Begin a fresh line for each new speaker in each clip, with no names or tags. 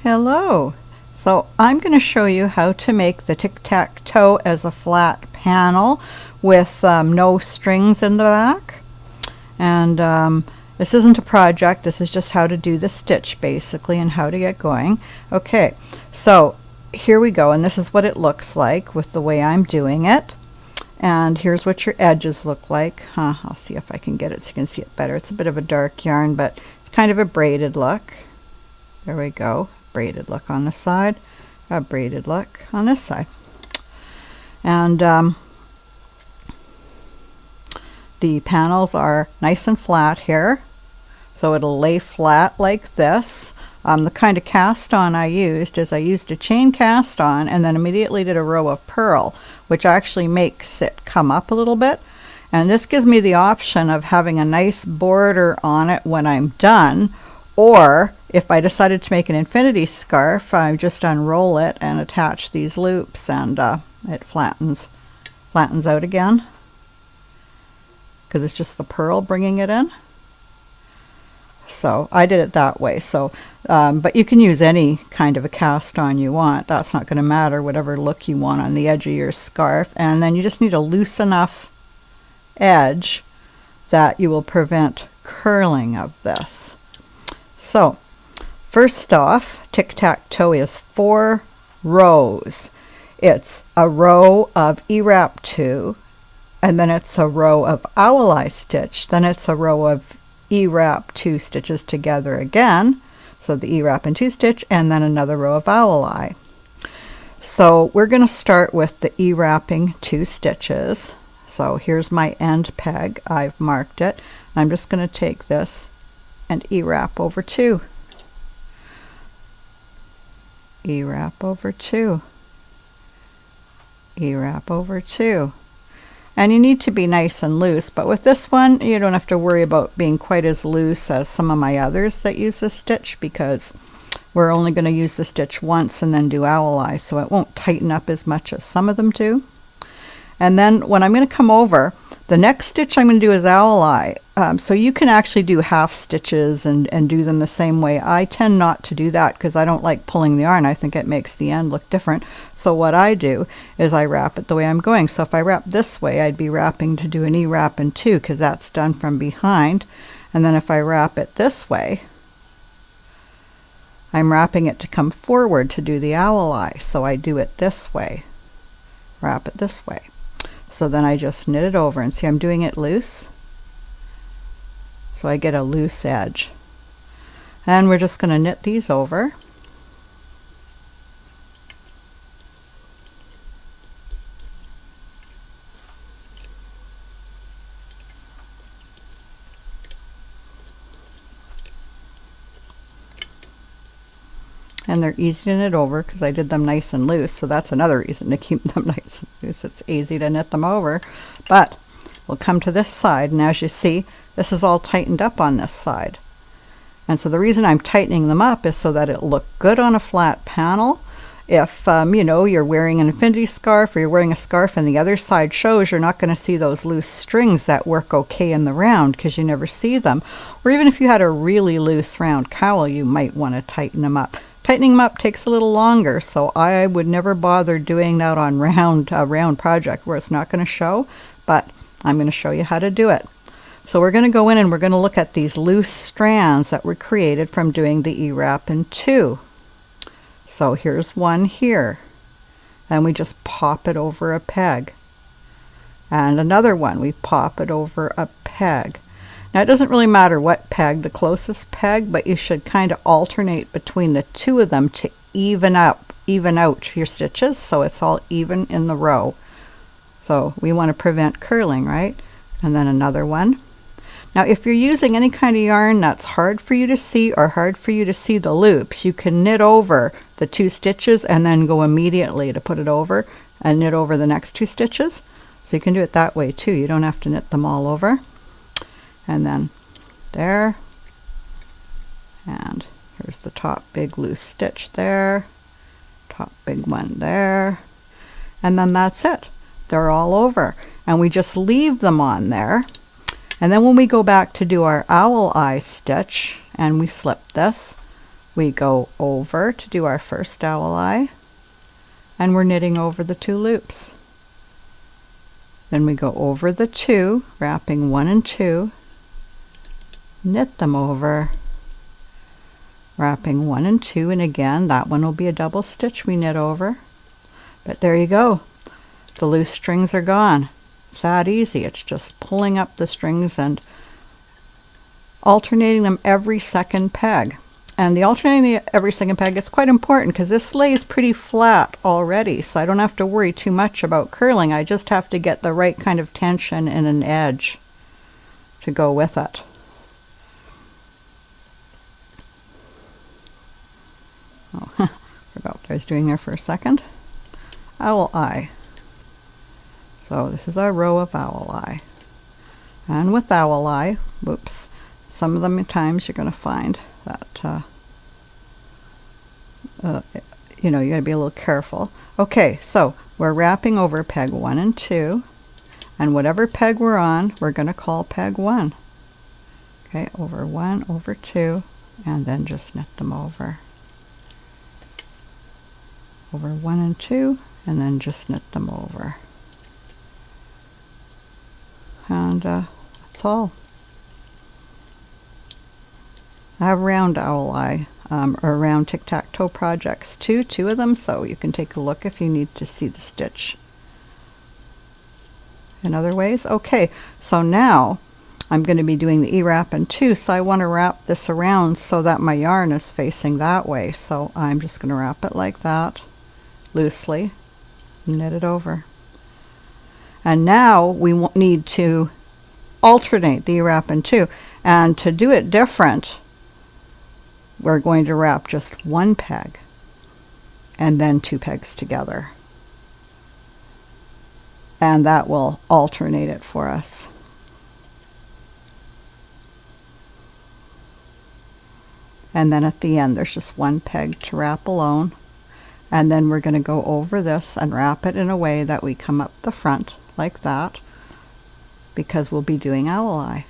Hello. So I'm going to show you how to make the Tic Tac Toe as a flat panel with no strings in the back. And this isn't a project, this is just how to do the stitch basically and how to get going. Okay, so here we go, and this is what it looks like with the way I'm doing it. And here's what your edges look like. I'll see if I can get it so you can see it better. It's a bit of a dark yarn, but it's kind of a braided look. There we go. Braided look on this side, a braided look on this side. And the panels are nice and flat here, so it'll lay flat like this. The kind of cast on I used is I used a chain cast on and then immediately did a row of purl, which actually makes it come up a little bit. And this gives me the option of having a nice border on it when I'm done, or if I decided to make an infinity scarf, I just unroll it and attach these loops, and it flattens out again because it's just the purl bringing it in. So I did it that way. So but you can use any kind of a cast on you want. That's not going to matter, whatever look you want on the edge of your scarf. And then you just need a loose enough edge that you will prevent curling of this. So first off, tic-tac-toe is 4 rows. It's a row of E-wrap 2, and then it's a row of owl eye stitch, then it's a row of E-wrap 2 stitches together again, so the E-wrap and 2 stitch, and then another row of owl eye. So we're going to start with the E-wrapping 2 stitches. So here's my end peg. I've marked it. I'm just going to take this and E-wrap over 2. E-wrap over 2. E-wrap over 2. And you need to be nice and loose, but with this one you don't have to worry about being quite as loose as some of my others that use this stitch, because we're only going to use the stitch once and then do owl eye, so it won't tighten up as much as some of them do. And then when I'm going to come over, the next stitch I'm going to do is owl eye. So you can actually do half stitches and do them the same way. I tend not to do that because I don't like pulling the yarn. I think it makes the end look different. So what I do is I wrap it the way I'm going. So if I wrap this way, I'd be wrapping to do an E-wrap in 2 because that's done from behind. And then if I wrap it this way, I'm wrapping it to come forward to do the owl eye. So I do it this way, wrap it this way. So then I just knit it over, and see I'm doing it loose. So I get a loose edge. And we're just going to knit these over. And they're easy to knit over because I did them nice and loose, so that's another reason to keep them nice and loose. It's easy to knit them over. But we'll come to this side, and as you see, this is all tightened up on this side. And so the reason I'm tightening them up is so that it look good on a flat panel. If you know, you're wearing an infinity scarf, or you're wearing a scarf and the other side shows, you're not going to see those loose strings that work okay in the round because you never see them. Or even if you had a really loose round cowl, you might want to tighten them up. Tightening them up takes a little longer, so I would never bother doing that on a round project where it's not going to show, but I'm going to show you how to do it. So we're going to go in and we're going to look at these loose strands that were created from doing the E-wrap in 2. So here's one here, and we just pop it over a peg. And another one, we pop it over a peg. Now it doesn't really matter what peg, the closest peg, but you should kind of alternate between the 2 of them to even out your stitches so it's all even in the row. So we want to prevent curling, right? And then another one. Now if you're using any kind of yarn that's hard for you to see or hard for you to see the loops, you can knit over the 2 stitches and then go immediately to put it over and knit over the next 2 stitches. So you can do it that way too. You don't have to knit them all over. And then there, and here's the top big loose stitch there, top big one there, and then that's it. They're all over, and we just leave them on there. And then when we go back to do our owl eye stitch and we slip this, we go over to do our first owl eye, and we're knitting over the 2 loops. Then we go over the 2, wrapping 1 and 2, knit them over, wrapping 1 and 2, and again that one will be a double stitch we knit over. But there you go, the loose strings are gone. It's that easy. It's just pulling up the strings and alternating them every second peg. And the alternating every second peg is quite important because this lays pretty flat already, so I don't have to worry too much about curling. I just have to get the right kind of tension in an edge to go with it. Oh, forgot what I was doing there for a second. Owl eye. So this is our row of owl eye. And with owl eye, whoops, some of them times you're going to find that you know, you got to be a little careful. Okay, so we're wrapping over peg 1 and 2, and whatever peg we're on, we're going to call peg 1. Okay, over 1, over 2, and then just knit them over. Over 1 and 2, and then just knit them over. And that's all. I have round owl eye, or round Tic Tac Toe projects too, 2 of them, so you can take a look if you need to see the stitch in other ways. Okay, so now I'm going to be doing the E-wrap in 2, so I want to wrap this around so that my yarn is facing that way. So I'm just going to wrap it like that, loosely, knit it over. And now we need to alternate the E-wrap in 2, and to do it different, we're going to wrap just 1 peg and then 2 pegs together, and that will alternate it for us. And then at the end there's just 1 peg to wrap alone, and then we're going to go over this and wrap it in a way that we come up the front like that, because we'll be doing owl eye.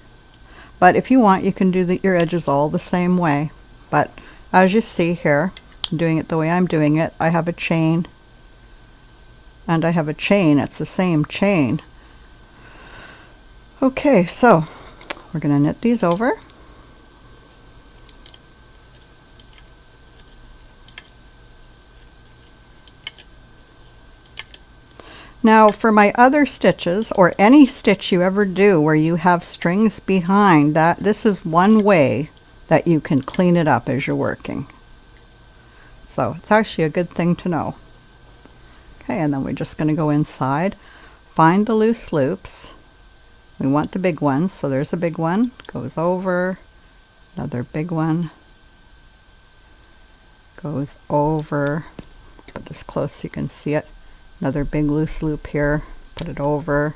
But if you want, you can do your edges all the same way. But as you see here, I'm doing it the way I'm doing it. I have a chain, and I have a chain. It's the same chain. Okay, so we're going to knit these over. Now for my other stitches, or any stitch you ever do where you have strings behind, this is one way that you can clean it up as you're working. So it's actually a good thing to know. Okay, and then we're just going to go inside, find the loose loops. We want the big ones, so there's a big one, goes over, another big one, goes over, put this close so you can see it, another big loose loop here, put it over,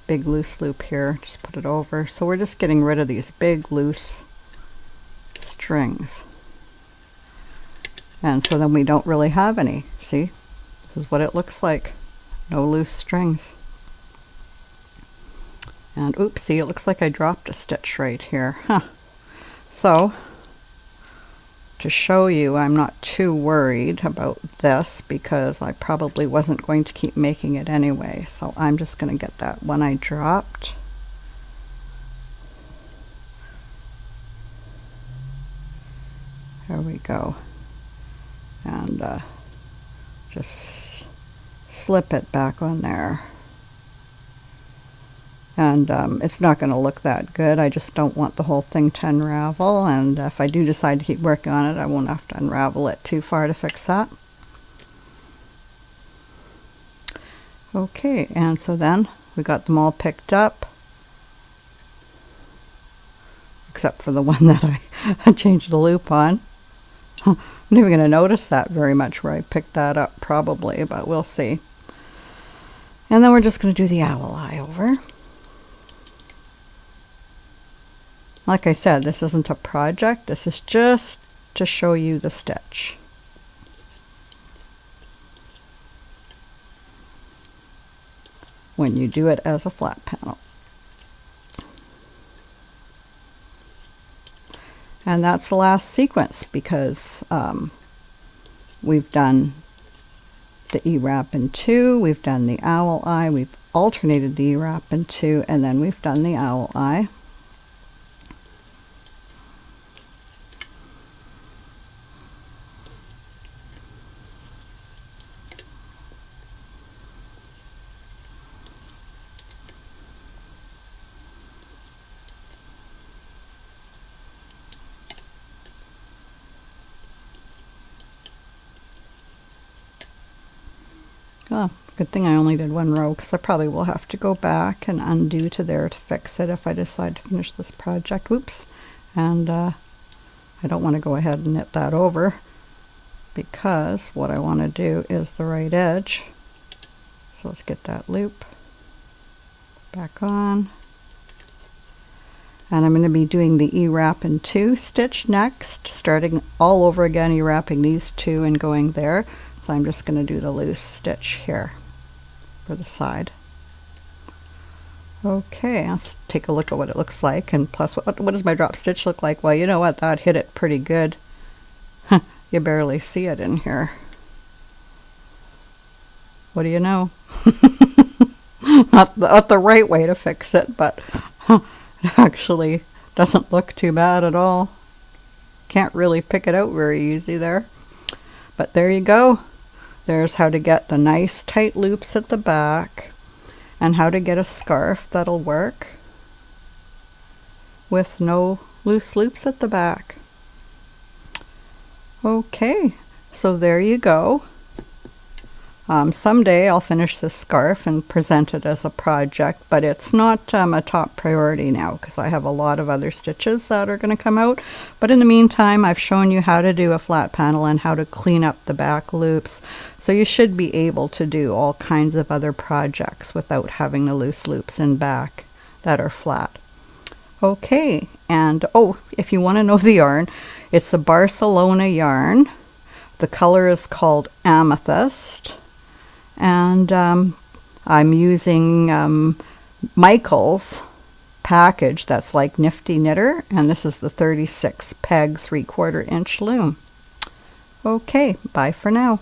big loose loop here, just put it over. So we're just getting rid of these big loose strings, and so then we don't really have any. See, this is what it looks like, no loose strings. And oopsie, it looks like I dropped a stitch right here, so to show you I'm not too worried about this, because I probably wasn't going to keep making it anyway, so I'm just going to get that one I dropped. There we go. And just slip it back on there. And it's not going to look that good. I just don't want the whole thing to unravel, and if I do decide to keep working on it, I won't have to unravel it too far to fix that. Okay, and so then we got them all picked up, except for the one that I changed the loop on. I'm not even going to notice that very much where I picked that up, probably, but we'll see. And then we're just going to do the owl eye over. Like I said, this isn't a project, this is just to show you the stitch. When you do it as a flat panel. And that's the last sequence because we've done the E-wrap in 2, we've done the owl eye, we've alternated the E-wrap in 2, and then we've done the owl eye. Oh, good thing I only did 1 row because I probably will have to go back and undo to there to fix it if I decide to finish this project. Whoops. And I don't want to go ahead and knit that over because what I want to do is the right edge. So let's get that loop back on. And I'm going to be doing the E-wrap in 2 stitch next, starting all over again, E-wrapping these 2 and going there. So I'm just going to do the loose stitch here for the side. Okay, let's take a look at what it looks like. And plus, what does my drop stitch look like? Well, you know what? That hit it pretty good. You barely see it in here. What do you know? Not the right way to fix it, but it actually doesn't look too bad at all. Can't really pick it out very easy there. But there you go. There's how to get the nice tight loops at the back and how to get a scarf that'll work with no loose loops at the back. Okay, so there you go. Someday I'll finish this scarf and present it as a project, but it's not a top priority now because I have a lot of other stitches that are going to come out. But in the meantime, I've shown you how to do a flat panel and how to clean up the back loops. So you should be able to do all kinds of other projects without having the loose loops in back that are flat. Okay, and oh, if you want to know the yarn, it's the Barcelona yarn. The color is called Amethyst. And I'm using Michael's package that's like Nifty Knitter, and this is the 36 peg 3/4 inch loom. Okay, bye for now.